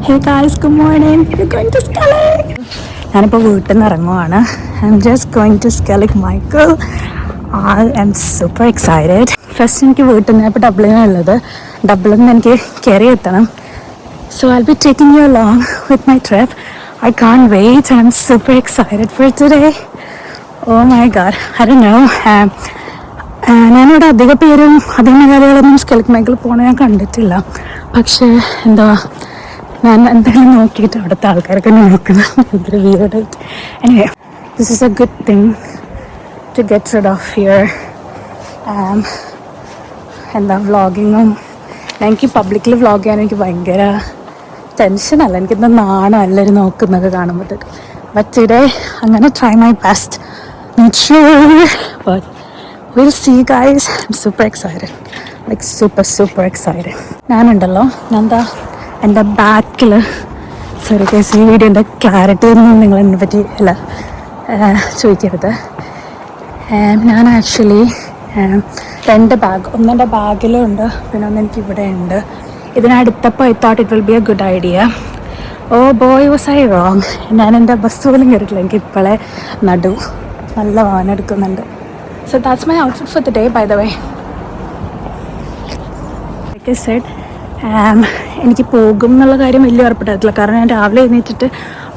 Hey guys, good morning. We're going to Skellig. ഞാനിപ്പോൾ വീട്ടിൽ നിന്ന് ഇറങ്ങുവാണ്. I'm just going to Skellig Michael. I am super excited. First എനിക്ക് വീട്ടിൽ നിന്ന് ഇപ്പോൾ ഡബ്ലിനാണുള്ളത്. ഡബ്ലിൽ നിന്ന് എനിക്ക് കയറി എത്തണം. So I'll be taking you along with my trip. I can't wait. I'm super excited for today. Oh my god. I don't know. ഞാനിവിടെ അധിക പേരും അധികം മലയാളികളൊന്നും സ്കെലിഗ് മൈക്കിൾ പോകണ ഞാൻ കണ്ടിട്ടില്ല. പക്ഷേ എന്താ ഞാൻ എന്തെങ്കിലും നോക്കിയിട്ട് അവിടുത്തെ ആൾക്കാരൊക്കെ നോക്കുന്നത് ഭയങ്കര വിയർഡായിട്ട്. Anyway this is a good thing to get rid of here. എന്താ വ്ളോഗിങ്ങും എനിക്ക് പബ്ലിക്കിൽ വ്ളോഗ് ചെയ്യാൻ എനിക്ക് ഭയങ്കര ടെൻഷനല്ല, എനിക്കെന്താ നാണം എല്ലാവരും നോക്കുന്നതൊക്കെ കാണുമ്പോഴത്തേക്ക്. ബട്ട് ടുഡേ അങ്ങനെ try my best. Not sure but will see guys. I am super excited, like super excited. ഞാനുണ്ടല്ലോ എന്താ എൻ്റെ ബാക്കിൽ സോറി കേസ് ഈ വീഡിയോൻ്റെ ക്ലാരിറ്റി ഒന്നും നിങ്ങൾ എന്നെ പറ്റി അല്ല ചോദിക്കരുത്. ഞാൻ ആക്ച്വലി രണ്ട് ബാഗ്, ഒന്നെൻ്റെ ബാഗിലും ഉണ്ട്, പിന്നെ ഒന്ന് എനിക്ക് ഇവിടെ ഉണ്ട്. ഇതിനടുത്തപ്പോൾ I thought it will be a good idea. Oh boy was I wrong. ഞാൻ എൻ്റെ ബസ് പോലും കയറിയിട്ടില്ല, എനിക്ക് ഇപ്പോഴേ നല്ല വാനെടുക്കുന്നുണ്ട്. So that's my outfit for the day by the way. Like I said, എനിക്ക് പോകും എന്നുള്ള കാര്യം വലിയ ഉറപ്പിട്ടില്ല. കാരണം ഞാൻ രാവിലെ എഴുന്നേറ്റിട്ട്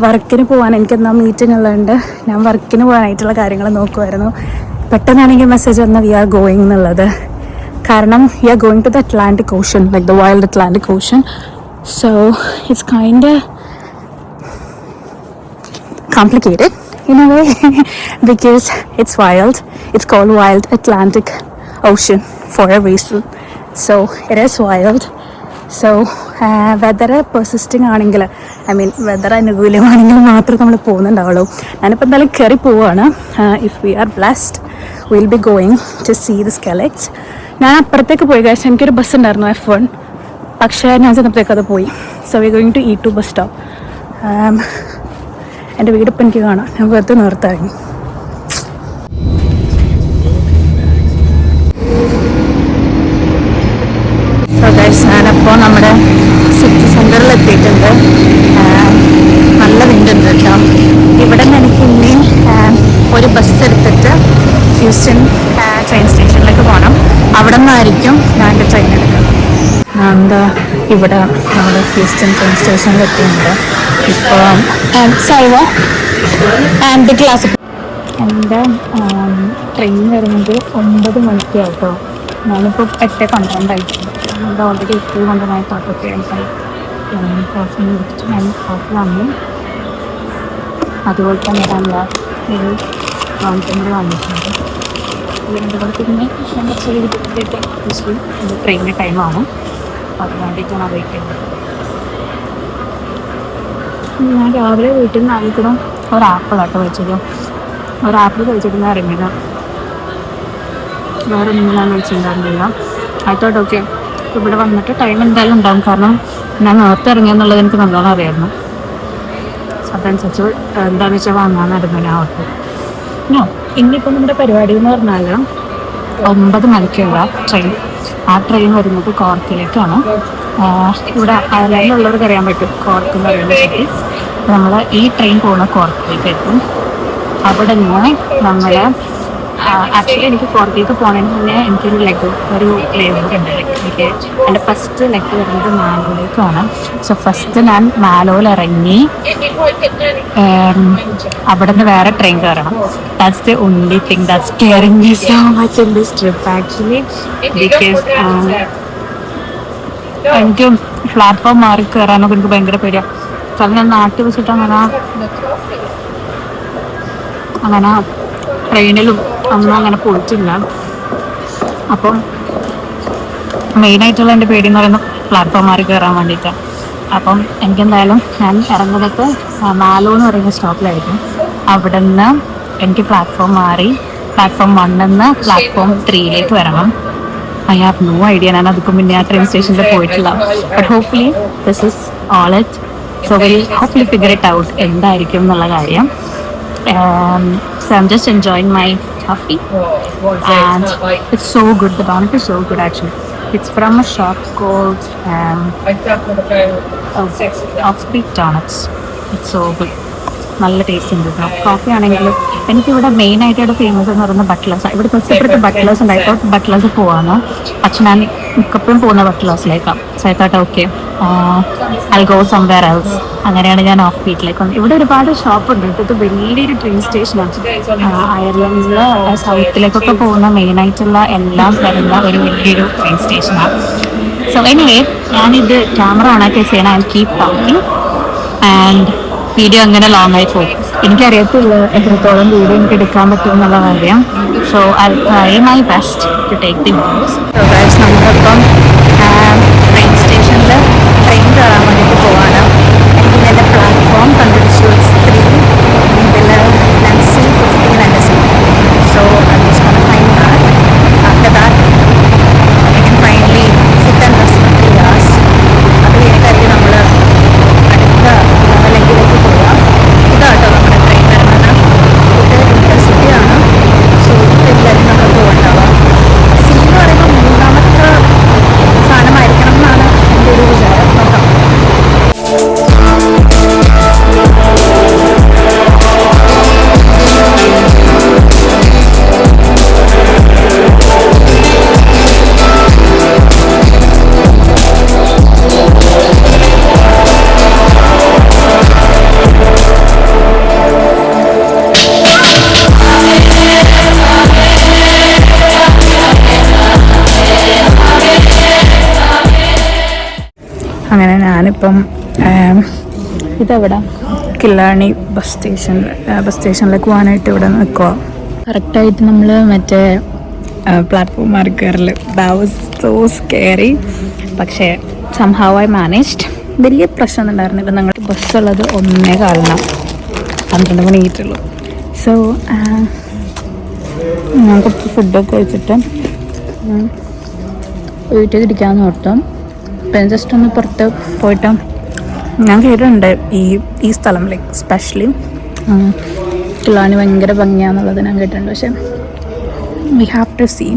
വർക്കിന് പോകാൻ, എനിക്കെന്താ മീറ്റിംഗ് ഉള്ളതുകൊണ്ട് ഞാൻ വർക്കിന് പോകാനായിട്ടുള്ള കാര്യങ്ങൾ നോക്കുമായിരുന്നു. പെട്ടെന്നാണെങ്കിൽ മെസ്സേജ് വന്ന വി ആർ ഗോയിങ് എന്നുള്ളത്. കാരണം we are going to the Atlantic Ocean, like the wild Atlantic Ocean. So it's kind complicated in a way because it's wild. It's called Wild Atlantic Ocean for a reason. So it is wild. So weather persisting ആണെങ്കിൽ, I mean weather അനുകൂലമാണെങ്കിൽ മാത്രമേ നമ്മൾ പോകുന്നുണ്ടാവുള്ളൂ. ഞാനിപ്പോൾ എന്തായാലും കയറി പോവുകയാണ്. If we are blessed will be going to see the skeletons. ഞാൻ അപ്പുറത്തേക്ക് പോയി കഴിച്ചാൽ എനിക്കൊരു ബസ് ഉണ്ടായിരുന്നു F1, പക്ഷേ ഞാൻ ചെന്നപ്പോഴത്തേക്ക് അത് പോയി. So we going to E2 bus stop. എൻ്റെ വീടിപ്പോൾ എനിക്ക് കാണാം, ഞാൻ വെറുതെ നിർത്തിറങ്ങി. ഞാനപ്പോൾ നമ്മുടെ സിറ്റി സെൻറ്ററിൽ എത്തിയിട്ടുണ്ട്. നല്ല വിൻഡുണ്ട് കേട്ടോ. ഇവിടെ നിന്ന് എനിക്ക് ഇനി ഒരു ബസ് എടുത്തിട്ട് ഹ്യൂസ്റ്റൺ ട്രെയിൻ സ്റ്റേഷനിലേക്ക് പോകണം. അവിടെ നിന്നായിരിക്കും ഞാൻ എൻ്റെ ട്രെയിൻ എടുക്കുന്നത്. ഞാൻ എന്താ ഇവിടെ നമ്മുടെ ഹ്യൂസ്റ്റൺ ട്രെയിൻ സ്റ്റേഷനിൽ എത്തിയിട്ടുണ്ട്. ഇപ്പോൾ എൻ്റെ ക്ലാസ് എൻ്റെ ട്രെയിൻ വരുന്നത് 9 മണിക്കാട്ടോ. ഞാനിപ്പോൾ 8:12 ഇത് ഓൾറെഡി 8 കൊണ്ടായി തോട്ടൊക്കെ ആയി. കോഫി കുടിച്ചിട്ട് ഞാൻ കോഫി വാങ്ങി. അതുപോലെ തന്നെ എന്താ ഒരു കൗണ്ടറിൽ വന്നിട്ടുണ്ട്. അതുപോലെ പിന്നെ എൻ്റെ ചെറിയ എൻ്റെ ട്രെയിനിൻ്റെ ടൈമാകും, അത് വേണ്ടിയിട്ടാണ് അത് വെയിറ്റ് ചെയ്യുന്നത്. ഞാൻ രാവിലെ വീട്ടിൽ നിന്ന് ആയിരിക്കണം ഒരു ആപ്പിളാട്ടോ കഴിച്ചത്. ഒരു ആപ്പിൾ കഴിച്ചിട്ട് ഞാൻ ഇറങ്ങിയത്, വേറെ ഒന്നും ഞാൻ കഴിച്ചിട്ടുണ്ടായിരുന്നില്ല. ആയിട്ടോട്ട് ഓക്കെ ഇവിടെ വന്നിട്ട് ടൈം എന്തായാലും ഉണ്ടാകും, കാരണം ഞാൻ നേരത്തെ ഇറങ്ങിയെന്നുള്ളത് എനിക്ക് നല്ലോണം അറിയായിരുന്നു. സോ അതനുസരിച്ച് എന്താണെന്ന് വെച്ചാൽ വാങ്ങാനായിരുന്നു ഞാൻ ഓർത്ത്. ഇന്നിപ്പോൾ നമ്മുടെ പരിപാടി എന്ന് പറഞ്ഞാൽ 9 മണിക്കുള്ള ട്രെയിൻ. ആ ട്രെയിൻ വരുന്നത് കോർക്കിലേക്കാണ്. ഇവിടെ അയർലൻഡിലുള്ളവർക്ക് അറിയാൻ പറ്റും കോർക്ക് എന്ന് പറയുന്ന സിറ്റി. നമ്മൾ ഈ ട്രെയിൻ പോകുന്ന കോർക്കിലേക്ക് എത്തും. അവിടെ നിന്ന് നമ്മൾ ആക്ച്വലി എനിക്ക് കോർക്കിലേക്ക് പോകുന്നതിന് മുന്നേ എനിക്കൊരു ഒരു ലേവർ ഉണ്ട്. എനിക്ക് എൻ്റെ ഫസ്റ്റ് ലെഗ് വരുന്നത് മാലോയിലേക്കാണ്. സോ ഫസ്റ്റ് ഞാൻ മാലോയിൽ ഇറങ്ങി അവിടെ നിന്ന് വേറെ ട്രെയിൻ കയറണം. That's the only thing that's scaring me so much in this trip actually. Because എനിക്ക് പ്ലാറ്റ്ഫോം മാറി കയറാനൊക്കെ എനിക്ക് ഭയങ്കര പേടിയാണ്. കാരണം ഞാൻ നാട്ടിൽ വെച്ചിട്ട് അങ്ങനെ ട്രെയിനിലും ഒന്നും അങ്ങനെ പോയിട്ടില്ല. അപ്പം മെയിനായിട്ടുള്ള എൻ്റെ പേടി എന്ന് പറയുന്നത് പ്ലാറ്റ്ഫോം മാറി കയറാൻ വേണ്ടിയിട്ടാണ്. അപ്പം എനിക്കെന്തായാലും ഞാൻ ഇറങ്ങുന്നത് മാലോ എന്ന് പറയുന്ന സ്റ്റോപ്പിലായിരിക്കും. അവിടെ നിന്ന് എനിക്ക് പ്ലാറ്റ്ഫോം മാറി പ്ലാറ്റ്ഫോം 1 നിന്ന് പ്ലാറ്റ്ഫോം 3ലേക്ക് വരണം. I have no idea. ഞാൻ അതുക്കും പിന്നെ ആ ട്രെയിൻ സ്റ്റേഷനിൽ പോയിട്ടില്ല. But hopefully this is all it. So will hopefully figure it out എന്തായിരിക്കും എന്നുള്ള കാര്യം. So I'm just enjoying my coffee and it's so good. The donut is so good actually. It's from a shop called Off Beat ആണ്. It's so good. നല്ല taste ഉണ്ട് കേട്ടോ. Coffee ആണെങ്കിലും എനിക്കിവിടെ മെയിനായിട്ട് ഇവിടെ ഫേമസ് എന്ന് പറയുന്നത് ബട്ട്ലേഴ്സ്. ഇവിടെ തൊട്ടടുത്ത് ബട്ട്ലേഴ്സ് ഉണ്ടായിപ്പോൾ ബട്ട്ലേഴ്സ് പോവാണ്. പക്ഷെ ഞാൻ മിക്കപ്പോഴും പോകുന്ന ബട്ട്ലേഴ്സിലേക്കാണ്. So I thought okay I go somewhere else. അങ്ങനെയാണ് ഞാൻ ഓഫ് ബീറ്റിലേക്ക് വന്നത്. ഇവിടെ ഒരുപാട് ഷോപ്പ് ഉണ്ട്. ഇത് വലിയൊരു ട്രെയിൻ സ്റ്റേഷനാണ്. അയർലൻഡിൽ സൗത്തിലേക്കൊക്കെ പോകുന്ന മെയിനായിട്ടുള്ള എല്ലാം വരുന്ന ഒരു വലിയൊരു ട്രെയിൻ സ്റ്റേഷനാണ്. സോ എനിവേ ഞാനിത് ക്യാമറ ഓണാക്കി ചെയ്യണം. I keep talking and video അങ്ങനെ ലോങ് ആയി പോകും. എനിക്കറിയത്തില്ല എത്രത്തോളം വീഡിയോ എനിക്ക് എടുക്കാൻ പറ്റും എന്നുള്ള കാര്യം. So I try my best to take the videos. So guys നമ്മളിപ്പം ട്രെയിൻ സ്റ്റേഷനിൽ ട്രെയിൻ കയറാൻ വേണ്ടിയിട്ട് പോവാണ്. എനിക്ക് എൻ്റെ പ്ലാറ്റ്ഫോം കണ്ടുപിടിച്ചു. 3 ഇതിൽ C15 എൻ്റെ seat. So I just gonna find that. After that I can finally sit and rest for 3 hours. അത് കഴിഞ്ഞിട്ടായിരിക്കും നമ്മൾ അടുത്ത ലെങ്കിലേക്ക് പോവാം. ഇതാട്ടോ നമ്മുടെ ട്രെയിൻ വരുന്നത്. ഇത് ഇൻ്റർസിറ്റിയാണ്. സോ ഇതിലായിരിക്കും നമ്മൾ പോകണ്ടാവുക. സി എന്ന് പറയുമ്പോൾ 3ാമത്തെ സാധനമായിരിക്കണം എന്നാണ് എൻ്റെ ഒരു വിചാരം. നോക്കാം. അങ്ങനെ ഞാനിപ്പം ഇതെവിടെ കില്ലാണി ബസ് സ്റ്റേഷനിലേക്ക് പോകാനായിട്ട് ഇവിടെ നിൽക്കുക. കറക്റ്റായിട്ട് നമ്മൾ മറ്റേ പ്ലാറ്റ്ഫോം മാറി കയറൽ. That was so scary. പക്ഷേ സംഹൗ ഐ മാനേജ്ഡ്. വലിയ പ്രശ്നം ഉണ്ടായിരുന്നില്ല. ഞങ്ങൾക്ക് ബസ്സുള്ളത് 1:15 12 മണിയിട്ടുള്ളൂ. സോ ഞാൻ കുറച്ച് ഫുഡൊക്കെ കഴിച്ചിട്ട് വീട്ടിൽ തിരിക്കാമെന്ന് ഓർത്തും. ഇപ്പം ജസ്റ്റ് ഒന്ന് പുറത്ത് പോയിട്ട് ഞാൻ കേട്ടിട്ടുണ്ട് ഈ സ്ഥലം ലൈക്ക് സ്പെഷ്യലി കിലാനി ഭയങ്കര ഭംഗിയാന്നുള്ളത് ഞാൻ കേട്ടിട്ടുണ്ട്. പക്ഷേ we have to see.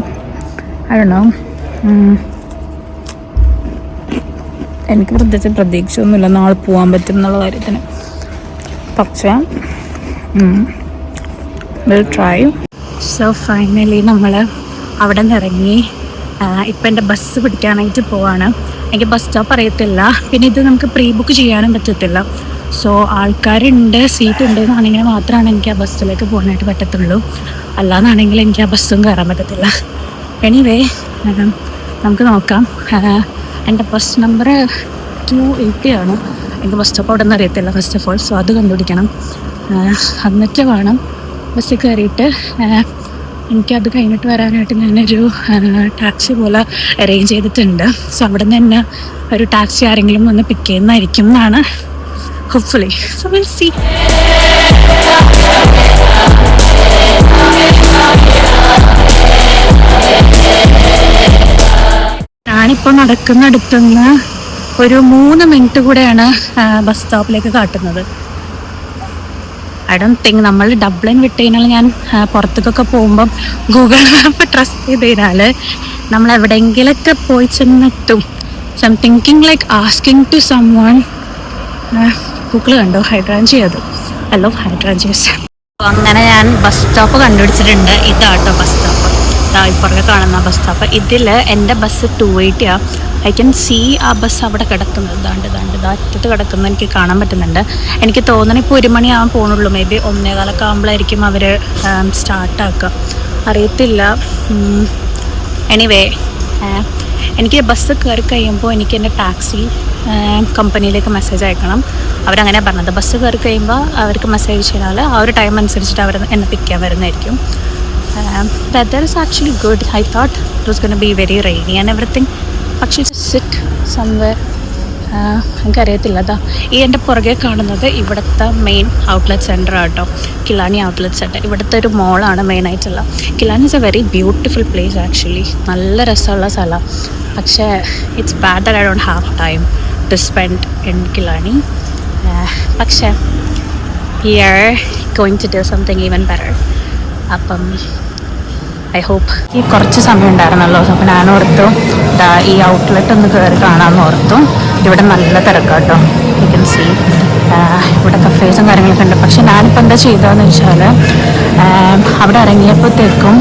I don't know. എനിക്ക് പ്രത്യേകിച്ച് പ്രതീക്ഷയൊന്നുമില്ല നാളെ പോകാൻ പറ്റും എന്നുള്ള കാര്യത്തിന്. പക്ഷേ വിൽ ട്രൈ. സോ ഫൈനലി നമ്മൾ അവിടെ നിന്ന് ഇറങ്ങി. ഇപ്പം എൻ്റെ ബസ് പിടിക്കാനായിട്ട് പോവാണ്. എനിക്ക് ബസ് സ്റ്റോപ്പ് അറിയത്തില്ല. പിന്നെ ഇത് നമുക്ക് പ്രീ ബുക്ക് ചെയ്യാനും പറ്റത്തില്ല. സോ ആൾക്കാരുണ്ട്, സീറ്റ് ഉണ്ട് എന്നാണെങ്കിൽ മാത്രമാണ് എനിക്ക് ആ ബസ്സിലേക്ക് പോകാനായിട്ട് പറ്റത്തുള്ളൂ. അല്ലാന്നാണെങ്കിൽ എനിക്ക് ആ ബസ്സും കയറാൻ പറ്റത്തില്ല. എനിവേ നമുക്ക് നോക്കാം. എൻ്റെ ബസ് നമ്പർ 280 ആണ്. എനിക്ക് ബസ് സ്റ്റോപ്പ് അവിടെ നിന്ന് അറിയത്തില്ല ഫസ്റ്റ് ഓഫ് ഓൾ. സോ അത് കണ്ടുപിടിക്കണം. എന്നിട്ട് വേണം ബസ്സിൽ കയറിയിട്ട് എനിക്കത് കഴിഞ്ഞിട്ട് വരാനായിട്ട് ഞാനൊരു ടാക്സി പോലെ അറേഞ്ച് ചെയ്തിട്ടുണ്ട്. സോ അവിടെ നിന്ന് തന്നെ ഒരു ടാക്സി ആരെങ്കിലും വന്ന് പിക്ക് ചെയ്യുന്നതായിരിക്കും എന്നാണ് ഹോപ്പ്ഫുള്ളി. So will see. ഞാനിപ്പോൾ നടക്കുന്നിടത്തുനിന്ന് ഒരു 3 മിനിറ്റ് കൂടെയാണ് ബസ് സ്റ്റോപ്പിലേക്ക് കാട്ടുന്നത്. ഐ ഡോണ്ട് തിങ്ക് നമ്മൾ ഡബ്ലിൻ വിട്ട് കഴിഞ്ഞാൽ ഞാൻ പുറത്തേക്കൊക്കെ പോകുമ്പം ഗൂഗിൾ മാപ്പ് ട്രസ്റ്റ് ചെയ്ത് കഴിഞ്ഞാൽ നമ്മൾ എവിടെയെങ്കിലൊക്കെ പോയി ചെന്നെത്തും. So I am thinking like asking to someone. Google കണ്ടോ ഹൈഡ്രാഞ്ചി? അത് ഐ ലവ് ഹൈഡ്രാഞ്ചീസ്. അങ്ങനെ ഞാൻ ബസ് സ്റ്റോപ്പ് കണ്ടുപിടിച്ചിട്ടുണ്ട്. ഇതാട്ടോ ബസ് സ്റ്റോപ്പ്. ഇപ്പുറത്തെ കാണുന്ന ബസ് സ്റ്റോപ്പ്. ഇതിൽ എൻ്റെ ബസ് 280. ഐ ക്യാൻ സീ ആ ബസ് അവിടെ കിടക്കുന്നത്. അറ്റത്ത് കിടക്കുന്നത് എനിക്ക് കാണാൻ പറ്റുന്നുണ്ട്. എനിക്ക് തോന്നണം ഇപ്പോൾ 1 മണിയാവാൻ പോകുന്നുള്ളൂ. മേ ബി 1:15 ആകുമ്പോഴായിരിക്കും അവർ സ്റ്റാർട്ടാക്കുക. അറിയത്തില്ല. എനിവേ എനിക്ക് ബസ് കയറി കഴിയുമ്പോൾ എനിക്ക് എൻ്റെ ടാക്സി കമ്പനിയിലേക്ക് മെസ്സേജ് അയക്കണം. അവരങ്ങനെ പറഞ്ഞത്. ബസ് കയറി കഴിയുമ്പോൾ അവർക്ക് മെസ്സേജ് ചെയ്താൽ ആ ഒരു ടൈം അനുസരിച്ചിട്ട് അവർ എന്നെ പിക്ക് ചെയ്യാൻ വരുന്നതായിരിക്കും. Whether is actually good. I thought it was gonna be very rainy and everything. പക്ഷേ സിറ്റ് സംവെയർ എനിക്കറിയത്തില്ല. അതാ ഈ എൻ്റെ പുറകെ കാണുന്നത് ഇവിടുത്തെ മെയിൻ ഔട്ട്ലെറ്റ് സെൻറ്റർ ആട്ടോ. Killarney outlet centre. ഇവിടുത്തെ ഒരു മോളാണ് മെയിനായിട്ടുള്ള. Killarney is a very beautiful place actually. നല്ല രസമുള്ള സ്ഥലമാണ്. പക്ഷേ it's bad that I don't have time to spend in Killarney. പക്ഷേ we are going to do something even better. അപ്പം ഐ ഹോപ്പ്. ഈ കുറച്ച് സമയം ഉണ്ടായിരുന്നല്ലോ. അപ്പോൾ ഞാൻ ഓർത്തു ഈ ഔട്ട്ലെറ്റ് ഒന്ന് കയറി കാണാമെന്ന് ഓർത്തു. ഇവിടെ നല്ല തിരക്കാട്ടോ. യു കെൻ സീ ഇവിടെ കഫേസും കാര്യങ്ങളൊക്കെ ഉണ്ട്. പക്ഷെ ഞാനിപ്പോൾ എന്താ ചെയ്തതെന്ന് വെച്ചാൽ അവിടെ ഇറങ്ങിയപ്പോഴത്തേക്കും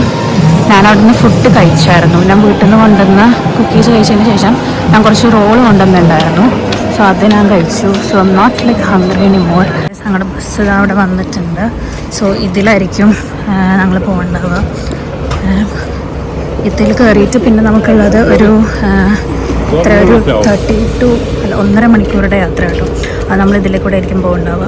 ഞാൻ അവിടെ നിന്ന് ഫുഡ് കഴിച്ചായിരുന്നു. ഞാൻ വീട്ടിൽ നിന്ന് കൊണ്ടുവന്ന് കുക്കീസ് കഴിച്ചതിന് ശേഷം ഞാൻ കുറച്ച് റോള് കൊണ്ടുവന്നിട്ടുണ്ടായിരുന്നു. സോ അത് ഞാൻ കഴിച്ചു. So I am not like hungry any more. ഞങ്ങളുടെ ബസ് അവിടെ വന്നിട്ടുണ്ട്. സോ ഇതിലായിരിക്കും ഞങ്ങൾ പോകേണ്ടത്. ഇതിൽ കയറിയിട്ട് പിന്നെ നമുക്കുള്ളത് ഒരു 1.5 മണിക്കൂറുടെ യാത്ര കേട്ടോ. അത് നമ്മൾ ഇതിലെ കൂടെ ആയിരിക്കും പോകേണ്ടാവുക.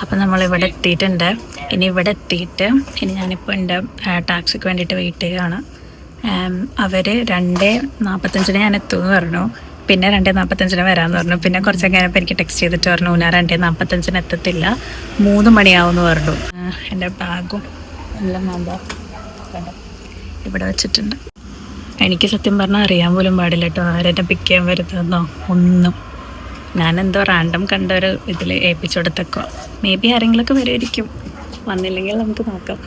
അപ്പം നമ്മളിവിടെ എത്തിയിട്ടുണ്ട്. ഇനി ഇവിടെ എത്തിയിട്ട് ഇനി ഞാനിപ്പോൾ എൻ്റെ ടാക്സിക്ക് വേണ്ടിയിട്ട് വെയിറ്റ് ചെയ്യുകയാണ്. അവർ 2:45 ഞാൻ എത്തുമെന്ന് പറഞ്ഞു. പിന്നെ 2:45 വരാമെന്ന് പറഞ്ഞു. പിന്നെ കുറച്ചൊക്കെ കഴിഞ്ഞപ്പോൾ എനിക്ക് ടെക്സ്റ്റ് ചെയ്തിട്ട് പറഞ്ഞു ഞാൻ 2:45 എത്തത്തില്ല, 3 മണിയാവുമെന്ന് പറഞ്ഞു. എൻ്റെ ബാഗും എല്ലാം എന്താ കണ്ടോ ഇവിടെ വെച്ചിട്ടുണ്ട്. എനിക്ക് സത്യം പറഞ്ഞാൽ അറിയാൻ പോലും പാടില്ല കേട്ടോ ആരെന്നെ പിക്ക് ചെയ്യാൻ വരുന്നതെന്നോ ഒന്നും. ഞാനെന്തോ റാൻഡം കണ്ടൊരു ഇതിൽ ഏൽപ്പിച്ചു കൊടുത്തേക്കോ. മേ ബി ആരെങ്കിലുമൊക്കെ വരുമായിരിക്കും. വന്നില്ലെങ്കിൽ നമുക്ക് നോക്കാം.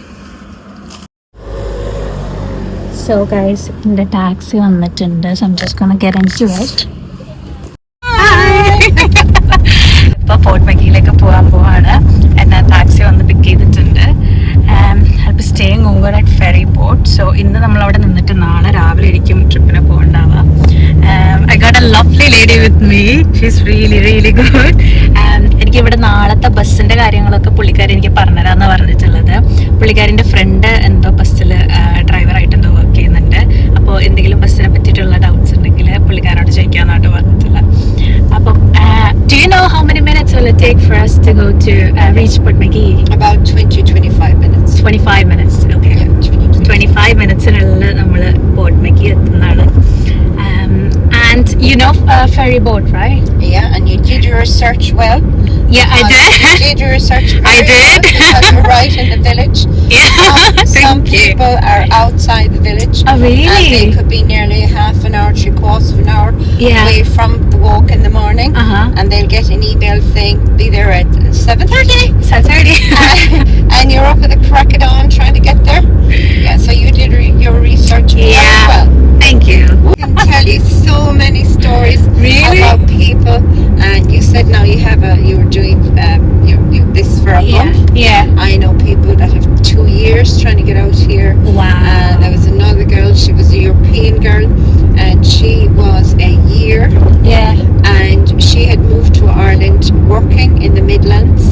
സോ ഗൈസ്, എൻ്റെ ടാക്സി വന്നിട്ടുണ്ട്. So I'm just gonna get into it. ഇപ്പോൾ പോർട്ട് മക്കീലേക്ക് പോകാൻ പോവാണ്. എന്നെ ടാക്സി വന്ന് പിക്ക് ചെയ്തിട്ടുണ്ട്. I'll be staying over at ferry port. So ഇന്ന് നമ്മളവിടെ നിന്നിട്ട് നാളെ രാവിലെ ആയിരിക്കും ട്രിപ്പിന് പോകണ്ടാവുക. I got a lovely lady with me. She's really really good. എനിക്ക് ഇവിടെ നാളത്തെ ബസ്സിന്റെ കാര്യങ്ങളൊക്കെ പുള്ളിക്കാരി എനിക്ക് പറഞ്ഞുതരാമെന്ന് പറഞ്ഞിട്ടുള്ളത്. പുള്ളിക്കാരിൻ്റെ ഫ്രണ്ട് എന്തോ ബസ്സിൽ ഡ്രൈവറായിട്ട് എന്തോ വർക്ക് ചെയ്യുന്നുണ്ട്. അപ്പോൾ എന്തെങ്കിലും ബസ്സിനെ പറ്റിയിട്ടുള്ള ഡൗട്ട്സ് ഉണ്ടെങ്കിൽ പുള്ളിക്കാരോട് ചോദിക്കാമെന്നായിട്ട് പറഞ്ഞിട്ടുള്ളത്. അപ്പം do you know how many minutes will it take for us to go to reach Port McGee? About 20-25 minutes. 25 minutes. Okay. Yeah, 25 minutes-നുള്ള നമ്മൾ പോർട്ട് മക്കീ എത്തുന്നതാണ്. And you know ferry boat, right? Yeah, and you did your research well. Yeah, I did. You did your research very I did. well because you're right in the village. Yeah. Some people are outside the village. Oh, really? And they could be nearly half an hour, 3/4 of an hour away from the walk in the morning. Uh-huh. And they'll get an email saying, be there at 7:30. 7:30. And you're up at the crack of dawn trying to get there. Yeah, so you did your research very well. Thank you. I can tell you so many stories Really? about people, and you said now you were doing this for a month. Yeah. I know people that have 2 years trying to get out here. Wow. There was another girl, she was a European girl, and she was a year, Yeah. and she had moved to Ireland working in the Midlands,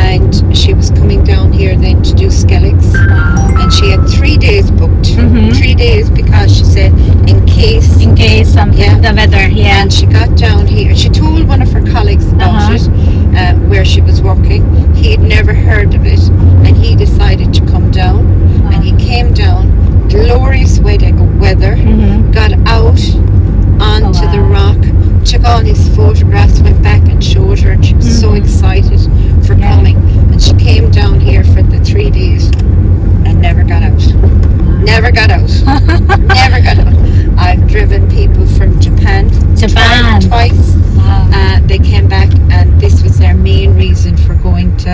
and she was coming down here then to do Skelligs. And she had 3 days booked. 3 days because she said in case Something. The weather. Yeah. and she got down here. She told one of her colleagues about it, where she was working. He had never heard of it, and he decided to come down. And he came down, glorious weather, got out onto the rock, took all his photographs, went back and showed her, and she was so excited for coming. And she came down here for the 3 days and never got out. Never got out. Never got out. I've driven people from Japan. Twice. Wow. They came back, and this was their main reason for going to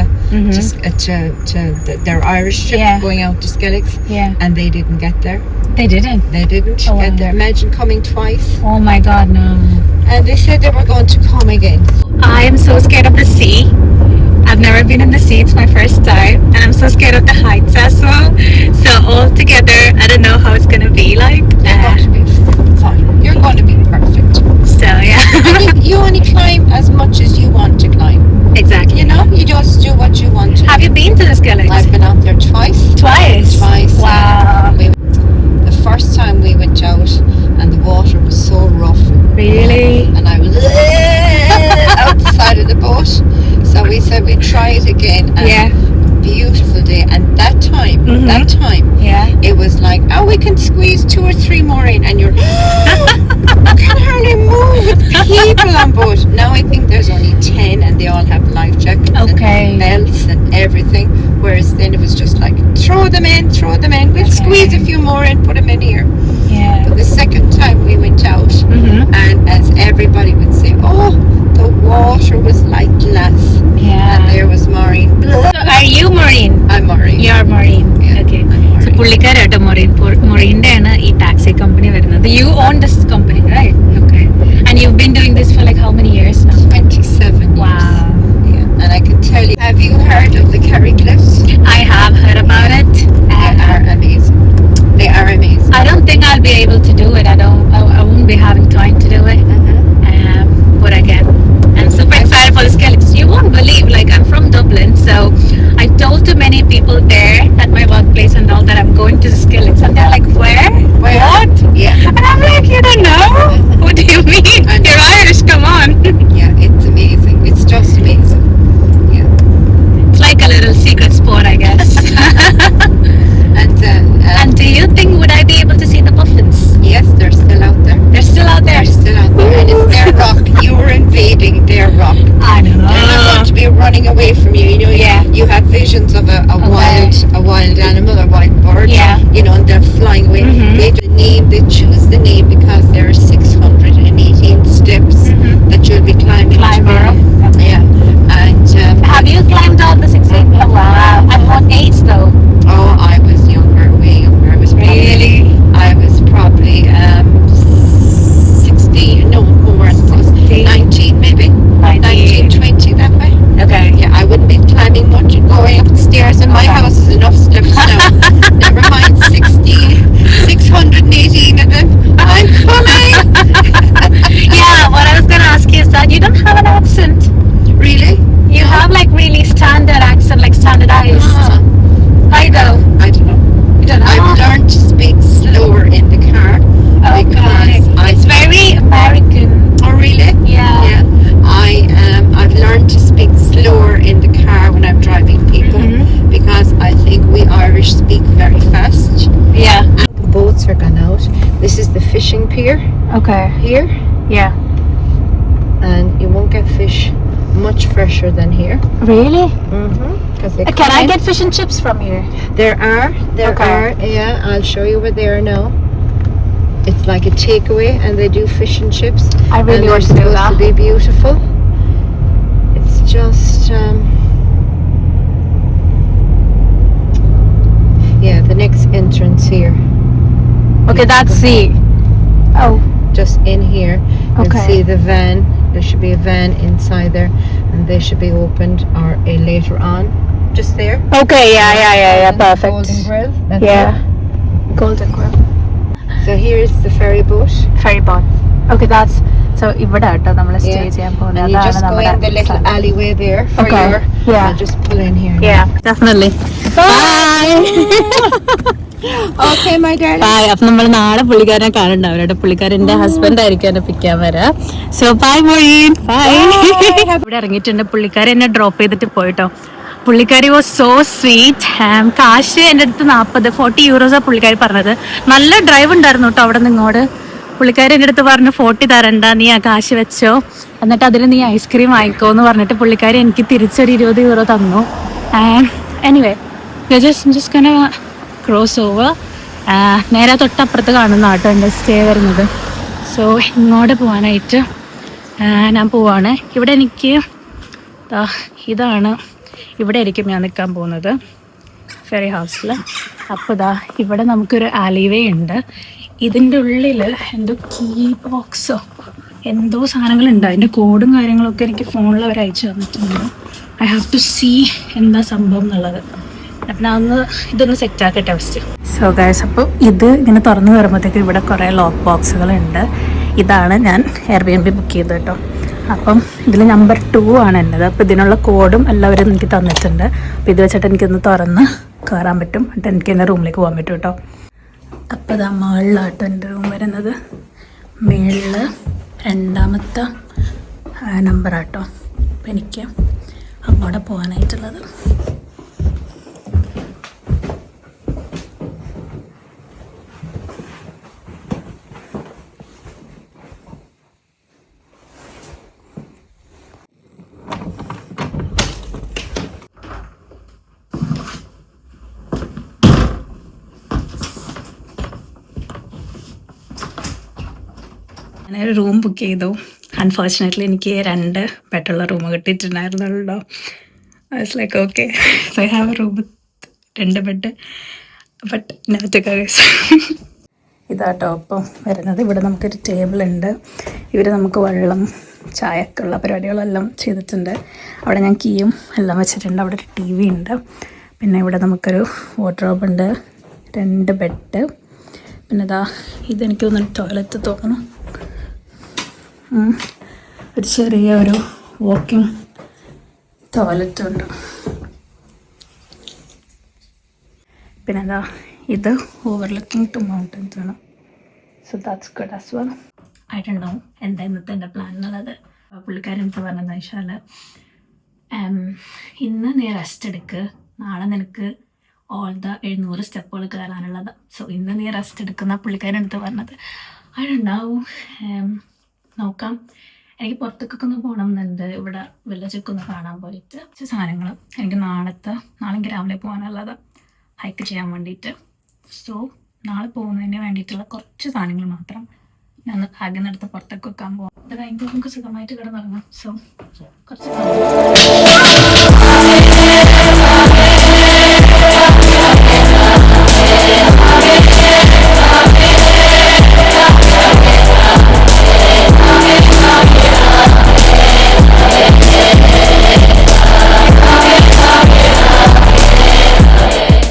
their Irish trip, going out to Skelligs. Yeah. And they didn't get there. They didn't. They didn't get there. Imagine coming twice. Oh my God, no. And they said they were going to come again. I am so scared of the sea. I've never been in the sea. It's my first time, and I'm so scared of the heights as well. So all together, I don't know how it's gonna be like. You're going to be fine. You're going to be perfect. So yeah. You only climb as much as you want to climb. Exactly. You know, you just do what you want to. Have you been to the Skelligs? I've been out there twice. Twice. Twice. Wow. The not. So we said we'd try it again. And Yeah. beautiful day. And that time, Yeah. it was like, oh, we can squeeze 2 or 3 more in, and you're, I can hardly move with people on board. Now I think there's only 10, and they all have life jackets Okay. and belts and everything. Whereas then it was just like, throw them in. We'll Okay. squeeze a few more in, put them in here. Yeah. But the second time we went out, and as everybody would say, oh, the water was like glass. Yeah. And there was Maureen. So are you Maureen? I'm Maureen. You are Maureen. Yeah, Okay. I'm So Maureen. പുള്ളിക്കാരാട്ടോ മൊറീൻ്റെ ആണ് ഈ taxi company വരുന്നത്. You own this company, right? Okay. And you've been doing this for like how many years now? 27 years. Wow. Yeah. And I can tell you, have you heard of the Kerry Cliffs? I have heard about it. They are amazing. They are amazing. I don't think I'll be able to do it. I won't be having time to do it. But again, I'm super excited for the Skelligs. You won't believe, like, I'm from Dublin, so I told to many people there at my workplace and all that I'm going to the Skelligs, and they're like, where? What? Yeah. And I'm like, you don't know? What do you mean? I know. You're Irish, come on. Yeah, it's amazing. It's just amazing. Yeah. It's like a little secret sport, I guess. And do you think, would I be able to see the puffins? yes, they're still out there. They're still out there. They're still out there. And it's their rock. You were invading their rock. I know. They're not going to be running away from you. You know, Yeah. you have visions of a Okay. wild animal, a wild bird. Yeah. You know, and they're flying away. They choose the name because there are 618 steps that you'll be climbing. Climber. tomorrow. Yeah. And Have you climbed all the 16? Oh, wow. At what age though? oh, I was younger, way younger. I was probably 16, no more, 19 maybe. 19, 20 that way. Okay. Yeah, I wouldn't be climbing much. Going upstairs in my house is enough steps now. Never mind 618 of them. I'm coming. Yeah, what I was gonna ask you is that you don't have an accent. Really? You have like really standard accent, like standardized. Ah, Why though? I don't know. You don't know? I've learned to speak slower in the car because It's very American. Oh, really? Yeah. Yeah. I've learned to speak slower in the car when I'm driving people because I think we Irish speak very fast. Yeah. The boats are gone out. This is the fishing pier Okay. here, Yeah. and you won't get fish much fresher than here. Really? Because Can I get fish and chips from here? There Okay. are. Yeah, I'll show you where they are now. It's like a takeaway, and they do fish and chips. I really and want they're to do supposed that. to be beautiful. It's just yeah, the next entrance here, Okay, that's C. Oh. just in here. You'll Okay. see the van. There should be a van inside there, and they should be opened or later on. Just there. Okay, yeah, And the perfect. Golden Grill. That's Yeah. it. Golden Grill. So here's the ferry boat. Ferry boat. Okay, that's so ഇവിടെ കേട്ടോ നമ്മൾ stay Yeah. ചെയ്യാൻ And പോകുന്നത്. you അതാണ് just go in the little നമ്മുടെ alleyway there for Okay. your. Yeah. You just pull in here. Yeah, definitely. Bye. Okay, my darling. Bye. അപ്പൊ നമ്മൾ നാളെ പുള്ളിക്കാരനെ കാണുന്നുണ്ടാവും കേട്ടോ. പുള്ളിക്കാരൻ്റെ ഹസ്ബൻഡ് ആയിരിക്കും എന്നെ പിക്കാൻ വരാം. സോ ബൈ മൊഴീൻ. ബൈ. ഇവിടെ ഇറങ്ങിയിട്ടുണ്ട്. പുള്ളിക്കാരൻ എന്നെ ഡ്രോപ്പ് ചെയ്തിട്ട് പോയിട്ടോ. പുള്ളിക്കാരി വാസ് സോ സ്വീറ്റ്. കാശ് എൻ്റെ അടുത്ത് 40 യൂറോസാണ് പുള്ളിക്കാരി പറഞ്ഞത്. നല്ല ഡ്രൈവ് ഉണ്ടായിരുന്നു കേട്ടോ അവിടെ നിന്ന് ഇങ്ങോട്ട്. പുള്ളിക്കാരി എൻ്റെ അടുത്ത് പറഞ്ഞു 40 തരണ്ട, നീ ആ കാശ് വെച്ചോ, എന്നിട്ട് അതിന് നീ ഐസ്ക്രീം വാങ്ങിക്കോ എന്ന് പറഞ്ഞിട്ട് പുള്ളിക്കാരി എനിക്ക് തിരിച്ചൊരു 20 യൂറോ തന്നു. Anyway just gonna cross over. നേരെ തൊട്ടപ്പുറത്ത് കാണുന്ന കേട്ടോ എൻ്റെ സ്റ്റേ വരുന്നത്. സോ ഇങ്ങോട്ട് പോകാനായിട്ട് ഞാൻ പോവാണ്. ഇവിടെ എനിക്ക് ഇതാണ്, ഇവിടെ ആയിരിക്കും ഞാൻ നിൽക്കാൻ പോകുന്നത് ഫെറി ഹൗസിൽ. അപ്പോൾ ഇവിടെ നമുക്കൊരു ആലിവേ ഉണ്ട്. ഇതിൻ്റെ ഉള്ളിൽ എന്തോ കീ ബോക്സോ എന്തോ സാധനങ്ങളുണ്ട്. അതിൻ്റെ കോഡും കാര്യങ്ങളൊക്കെ എനിക്ക് ഫോണിൽ അവർ അയച്ചു തന്നിട്ടുണ്ട്. ഐ ഹാവ് ടു സീ എന്താ സംഭവം എന്നുള്ളത്. അപ്പം ഞാൻ ഇതൊന്ന് സെറ്റാക്കട്ടെ ഫസ്റ്റ്. സോ ഗൈസ്, അപ്പോൾ ഇത് ഇങ്ങനെ തുറന്ന് വരുമ്പോഴത്തേക്ക് ഇവിടെ കുറേ ലോക്ക് ബോക്സുകളുണ്ട്. ഇതാണ് ഞാൻ എയർബിഎൻബി ബുക്ക് ചെയ്തത് കേട്ടോ. അപ്പം ഇതിൽ നമ്പർ 2 ആണ് എൻ്റെത്. അപ്പോൾ ഇതിനുള്ള കോഡും എല്ലാവരും എനിക്ക് തന്നിട്ടുണ്ട്. അപ്പോൾ ഇത് വെച്ചിട്ട് എനിക്കൊന്ന് തുറന്ന് കയറാൻ പറ്റും. എന്നിട്ട് എനിക്ക് എൻ്റെ റൂമിലേക്ക് പോകാൻ പറ്റും കേട്ടോ. അപ്പോൾ ഇതാ മുകളിലാട്ടോ എൻ്റെ റൂം വരുന്നത്. മുകളിൽ 2ാമത്തെ നമ്പറാട്ടോ. അപ്പം എനിക്ക് അങ്ങോട്ട് പോകാനായിട്ടുള്ളത്. ഞാനൊരു റൂം ബുക്ക് ചെയ്തു. അൺഫോർച്ചുനേറ്റ്ലി എനിക്ക് 2 ബെഡുള്ള റൂം കിട്ടിയിട്ടുണ്ടായിരുന്നുള്ളൂ. I like okay, so I have a room 2 bed, but ഇതാട്ടോ അപ്പം വരുന്നത്. ഇവിടെ നമുക്കൊരു ടേബിളുണ്ട്. ഇവർ നമുക്ക് വെള്ളം ചായക്കുള്ള പരിപാടികളെല്ലാം ചെയ്തിട്ടുണ്ട്. അവിടെ ഞാൻ കീയും എല്ലാം വെച്ചിട്ടുണ്ട്. അവിടെ ഒരു TV ഉണ്ട്. പിന്നെ ഇവിടെ നമുക്കൊരു വാർഡ്രോബ് ഉണ്ട്, 2 ബെഡ്. പിന്നെ ഇതാ ഇതെനിക്ക് തോന്നുന്നു ടോയ്ലറ്റ് തോന്നുന്നു. ഒരു ചെറിയ ഒരു വാക്കിംഗ് ടോയ്ലറ്റ് ഉണ്ട്. പിന്നെ എന്താ ഇത് ഓവർലുക്കിംഗ് ടു മൗണ്ടൻസ് ആണ്. So that's good as well. I don't no എന്താ ഇന്നത്തെ എൻ്റെ പ്ലാൻ എന്നുള്ളത്. പുള്ളിക്കാരൻ എനിക്ക് പറഞ്ഞതെന്ന് വെച്ചാൽ ഇന്ന് നീ റെസ്റ്റ് എടുക്ക്, നാളെ നിനക്ക് ഓൾ ദ 700 സ്റ്റെപ്പുകൾ കയറാനുള്ളത്. സോ ഇന്ന് നീ റെസ്റ്റ് എടുക്കുന്ന പുള്ളിക്കാരൻ എടുത്ത് പറഞ്ഞത്. ഐ ഡോണ്ട് നോ, നോക്കാം. എനിക്ക് പുറത്തേക്കൊക്കെ ഒന്ന് പോകണം എന്നുണ്ട്. ഇവിടെ വില്ലേജൊക്കെ ഒന്ന് കാണാൻ പോയിട്ട് കുറച്ച് സാധനങ്ങൾ എനിക്ക് നാളെ എനിക്ക് രാവിലെ പോകാനുള്ളത് ഹൈക്ക് ചെയ്യാൻ വേണ്ടിയിട്ട്. സോ നാളെ പോകുന്നതിന് വേണ്ടിയിട്ടുള്ള കുറച്ച് സാധനങ്ങൾ മാത്രം ഞാൻ ബാഗിൽ നിന്ന് എടുത്ത് പുറത്തേക്ക് വെക്കാൻ പോകാം. അത് കഴിഞ്ഞിട്ട് നമുക്ക് സുഖമായിട്ട് കിടന്നിറങ്ങാം. സോ കുറച്ച്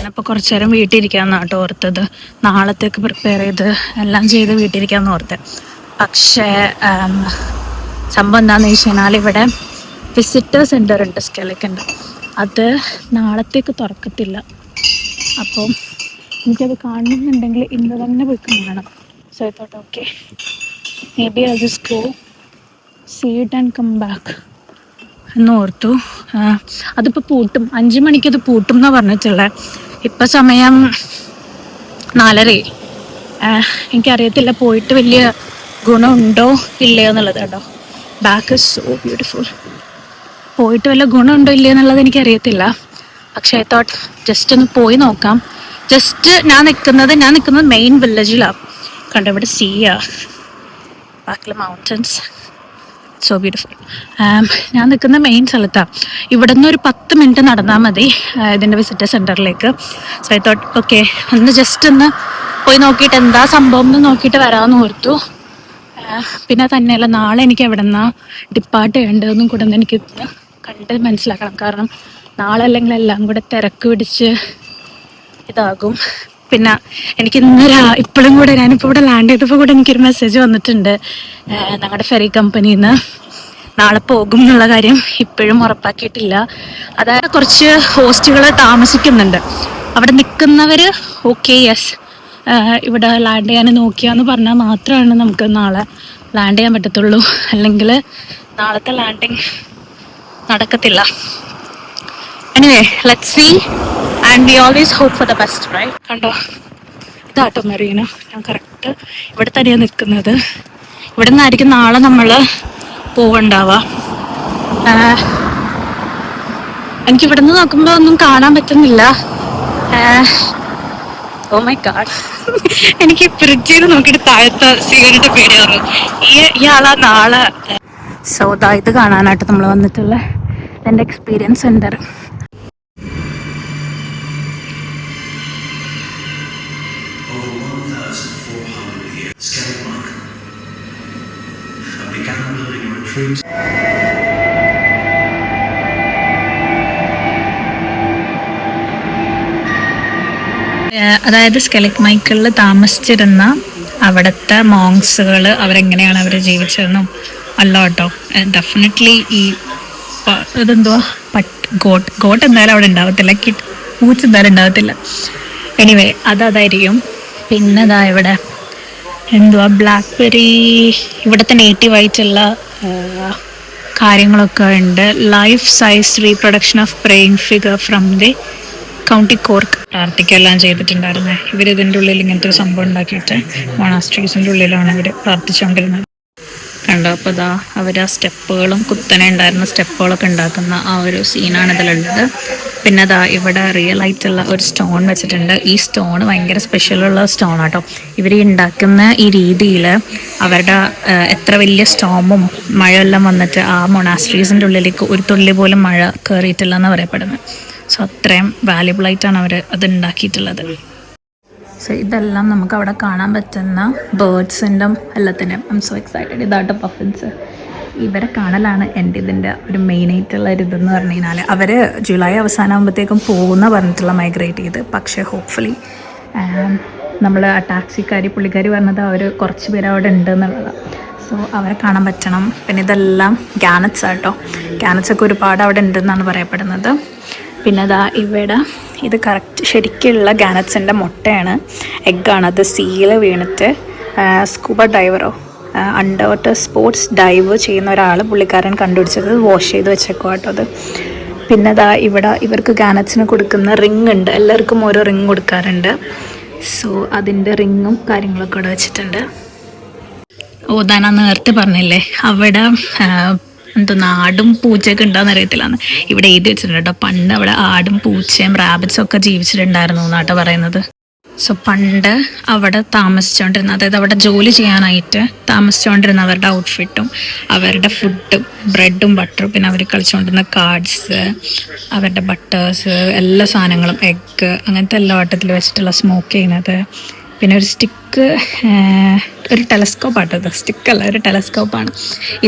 അപ്പോൾ കുറച്ച് നേരം വീട്ടിലിരിക്കാമെന്ന് കേട്ടോ ഓർത്തത്. നാളത്തേക്ക് പ്രിപ്പയർ ചെയ്ത് എല്ലാം ചെയ്ത് വീട്ടിലിരിക്കാമെന്ന് ഓർത്ത്. പക്ഷേ സംഭവം എന്താണെന്ന് വെച്ച് കഴിഞ്ഞാൽ ഇവിടെ വിസിറ്റർ സെൻ്റർ ഉണ്ട്, സ്കെലക്കുണ്ട്. അത് നാളത്തേക്ക് തുറക്കത്തില്ല. അപ്പം എനിക്കത് കാണുന്നുണ്ടെങ്കിൽ ഇന്ന് തന്നെ പോയി കാണണം. So I thought okay, maybe I just go see it and come back എന്നോർത്തു. അതിപ്പോൾ പൂട്ടും, 5 മണിക്ക് അത് പൂട്ടും എന്നാണ് പറഞ്ഞിട്ടുള്ളത്. ഇപ്പം സമയം 4:30. എനിക്കറിയത്തില്ല പോയിട്ട് വലിയ ഗുണമുണ്ടോ ഇല്ലയോ എന്നുള്ളത് കേട്ടോ. Back is so beautiful. പോയിട്ട് വല്ല ഗുണമുണ്ടോ ഇല്ലയോ എന്നുള്ളത് എനിക്കറിയത്തില്ല. പക്ഷേ ഐ തോട്ട് ജസ്റ്റ് ഒന്ന് പോയി നോക്കാം. ജസ്റ്റ് ഞാൻ നിൽക്കുന്നത് മെയിൻ വില്ലേജിലാണ്. കണ്ടോ ഇവിടെ സീയാ, ബാക്കിൽ മൗണ്ടൻസ്, സോ ബ്യൂട്ടിഫുൾ. ഞാൻ നിൽക്കുന്ന മെയിൻ സ്ഥലത്താണ്. ഇവിടെ നിന്ന് ഒരു 10 മിനിറ്റ് നടന്നാൽ മതി ഇതിൻ്റെ വിസിറ്റർ സെൻറ്ററിലേക്ക്. സോ ഐ തോട്ട് ഓക്കെ ഒന്ന് ജസ്റ്റ് ഒന്ന് പോയി നോക്കിയിട്ട് എന്താ സംഭവം എന്ന് നോക്കിയിട്ട് വരാമെന്ന് ഓർത്തു. പിന്നെ തന്നെയല്ല, നാളെ എനിക്ക് എവിടെ നിന്നാണ് ഡിപ്പാർട്ട് ചെയ്യേണ്ടതെന്നും കൂടെ ഒന്ന് എനിക്ക് കണ്ട് മനസ്സിലാക്കണം. കാരണം നാളെ അല്ലെങ്കിൽ എല്ലാം കൂടെ തിരക്ക് പിടിച്ച് ഇതാകും. പിന്നെ എനിക്ക് ഇപ്പോഴും കൂടെ ഞാനിപ്പോൾ ഇവിടെ ലാൻഡ് ചെയ്തപ്പോൾ കൂടെ എനിക്കൊരു മെസ്സേജ് വന്നിട്ടുണ്ട് ഞങ്ങളുടെ ഫെറി കമ്പനിയിൽ നിന്ന്. നാളെ പോകും എന്നുള്ള കാര്യം ഇപ്പോഴും ഉറപ്പാക്കിയിട്ടില്ല. അതായത് കുറച്ച് ഹോസ്റ്റുകൾ താമസിക്കുന്നുണ്ട്. അവിടെ നിൽക്കുന്നവർ ഓക്കെ യെസ് ഇവിടെ ലാൻഡ് ചെയ്യാൻ നോക്കിയാന്ന് പറഞ്ഞാൽ മാത്രമാണ് നമുക്ക് നാളെ ലാൻഡ് ചെയ്യാൻ പറ്റത്തുള്ളൂ. അല്ലെങ്കിൽ നാളത്തെ ലാൻഡിങ് നടക്കത്തില്ല. Anyway let's see and we always hope for the best, right? കണ്ടോ ഇതാട്ടോ മെറീന. ഞാൻ കറക്റ്റ് ഇവിടെ തന്നെയാണ് നിൽക്കുന്നത്. ഇവിടെ നിന്നായിരിക്കും നാളെ നമ്മൾ പോവുണ്ടാവുക. എനിക്കിവിടെ നിന്ന് നോക്കുമ്പോൾ ഒന്നും കാണാൻ പറ്റുന്നില്ല. ഓ മൈ ഗാഡ്, എനിക്ക് ഫ്രിഡ്ജിൽ നോക്കിയിട്ട് താഴത്തെ സീകരിട്ട് പേടിയായിരുന്നു. ഇയാളാ നാളെ. സോ ഇത് കാണാനായിട്ട് നമ്മൾ വന്നിട്ടുള്ള എൻ്റെ എക്സ്പീരിയൻസ് സെൻറ്റർ. അതായത് സ്കെലറ്റ് മൈക്കിളിൽ താമസിച്ചിരുന്ന അവിടുത്തെ മോങ്സുകൾ അവരെങ്ങനെയാണ് അവർ ജീവിച്ചതെന്നും അല്ല കേട്ടോ. ഡെഫിനറ്റ്ലി ഈ ഇതെന്തുവാ ഗോട്ട് എന്തായാലും അവിടെ ഉണ്ടാവത്തില്ല, പൂച്ച എന്തായാലും ഉണ്ടാവത്തില്ല. എനിവേ അതായിരിക്കും. പിന്നെ ഇതാ ഇവിടെ എന്തുവാ ബ്ലാക്ക്ബെറി, ഇവിടുത്തെ നേറ്റീവ് ആയിട്ടുള്ള കാര്യങ്ങളൊക്കെ ഉണ്ട്. Life size reproduction of praying figure from the county Cork. പ്രാർത്ഥിക്കുകയെല്ലാം ചെയ്തിട്ടുണ്ടായിരുന്നേ. ഇവർ ഇതിൻ്റെ ഉള്ളിൽ ഇങ്ങനത്തെ ഒരു സംഭവം ഉണ്ടാക്കിയിട്ട് മൊണാസ്ട്രീസിൻ്റെ ഉള്ളിലാണ് ഇവർ പ്രാർത്ഥിച്ചുകൊണ്ടിരുന്നത്. കണ്ടോ? അപ്പോൾ ഇതാ അവർ ആ സ്റ്റെപ്പുകളും കുത്തനെ ഉണ്ടായിരുന്ന സ്റ്റെപ്പുകളൊക്കെ ഉണ്ടാക്കുന്ന ആ ഒരു സീനാണ് ഇതിലുള്ളത്. പിന്നെ അതാ ഇവിടെ റിയൽ ആയിട്ടുള്ള ഒരു സ്റ്റോൺ വെച്ചിട്ടുണ്ട്. ഈ സ്റ്റോൺ ഭയങ്കര സ്പെഷ്യലുള്ള സ്റ്റോൺ ആട്ടോ. ഇവർ ഉണ്ടാക്കുന്ന ഈ രീതിയിൽ അവരുടെ എത്ര വലിയ സ്റ്റോമും മഴയെല്ലാം വന്നിട്ട് ആ മൊണാസ്ട്രീസിൻ്റെ ഉള്ളിലേക്ക് ഒരു തുള്ളി പോലും മഴ കയറിയിട്ടില്ല എന്ന് പറയപ്പെടുന്നത്. സോ അത്രയും വാല്യുബിൾ ആയിട്ടാണ് അവർ അത് ഉണ്ടാക്കിയിട്ടുള്ളത്. സോ ഇതെല്ലാം നമുക്ക് അവിടെ കാണാൻ പറ്റുന്ന ബേർഡ്സിൻ്റെ എല്ലാത്തിനും ഐ എം സോ എക്സൈറ്റഡ്. ഇതാട്ടോ പഫിൻസ്. ഇവരെ കാണലാണ് എൻ്റെ ഇതിൻ്റെ ഒരു മെയിനായിട്ടുള്ള ഒരു ഇതെന്ന് പറഞ്ഞു കഴിഞ്ഞാൽ അവർ ജൂലൈ അവസാനമാകുമ്പോഴത്തേക്കും പോകുന്ന പറഞ്ഞിട്ടുള്ള മൈഗ്രേറ്റ് ചെയ്ത്. പക്ഷേ ഹോപ്പ്ഫുള്ളി നമ്മൾ ആ ടാക്സിക്കാരി പുള്ളിക്കാരി പറഞ്ഞത് അവർ കുറച്ച് പേര് അവിടെ ഉണ്ട് എന്നുള്ളതാണ്. സോ അവരെ കാണാൻ പറ്റണം. പിന്നെ ഇതെല്ലാം ഗാനറ്റ്സ് ആട്ടോ. ഗാനറ്റ്സൊക്കെ ഒരുപാട് അവിടെ ഉണ്ടെന്നാണ് പറയപ്പെടുന്നത്. പിന്നെ അതാ ഇവിടെ ഇത് കറക്റ്റ് ശരിക്കുള്ള ഗാനറ്റ്സിൻ്റെ മുട്ടയാണ്, എഗ്ഗാണ്. അത് സീയിൽ വീണിട്ട് സ്കൂബ ഡൈവറോ അണ്ടർ വാട്ടർ സ്പോർട്സ് ഡൈവ് ചെയ്യുന്ന ഒരാൾ പുള്ളിക്കാരൻ കണ്ടുപിടിച്ചത് വാഷ് ചെയ്ത് വെച്ചേക്കോ കേട്ടോ അത്. പിന്നെ അതാ ഇവിടെ ഇവർക്ക് ഗാനറ്റ്സിന് കൊടുക്കുന്ന റിങ് ഉണ്ട്. എല്ലാവർക്കും ഓരോ റിങ് കൊടുക്കാറുണ്ട്. സോ അതിൻ്റെ റിങ്ങും കാര്യങ്ങളൊക്കെ ഇവിടെ വെച്ചിട്ടുണ്ട്. ഞാൻ നേരത്തെ പറഞ്ഞില്ലേ അവിടെ എന്തോന്ന് ആടും പൂച്ചയൊക്കെ ഉണ്ടാകുന്ന അറിയത്തില്ലാന്ന് ഇവിടെ എഴുതി വെച്ചിട്ടുണ്ട് കേട്ടോ. പണ്ട് അവിടെ ആടും പൂച്ചയും റാബിറ്റ്സും ഒക്കെ ജീവിച്ചിട്ടുണ്ടായിരുന്നു എന്നാട്ടോ പറയുന്നത്. സോ പണ്ട് അവിടെ താമസിച്ചുകൊണ്ടിരുന്ന, അതായത് അവിടെ ജോലി ചെയ്യാനായിട്ട് താമസിച്ചുകൊണ്ടിരുന്ന അവരുടെ ഔട്ട്ഫിറ്റും അവരുടെ ഫുഡും ബ്രെഡും ബട്ടറും പിന്നെ അവർ കളിച്ചുകൊണ്ടിരുന്ന കാർഡ്സ്, അവരുടെ ബട്ടേഴ്സ്, എല്ലാ സാധനങ്ങളും, എഗ്ഗ്, അങ്ങനത്തെ എല്ലാ വട്ടത്തിൽ വെച്ചിട്ടുള്ള സ്മോക്ക് ചെയ്യുന്നത്. പിന്നെ ഒരു സ്റ്റിക്ക്, ഒരു ടെലസ്കോപ്പാട്ടത്, സ്റ്റിക്കല്ല ഒരു ടെലസ്കോപ്പാണ്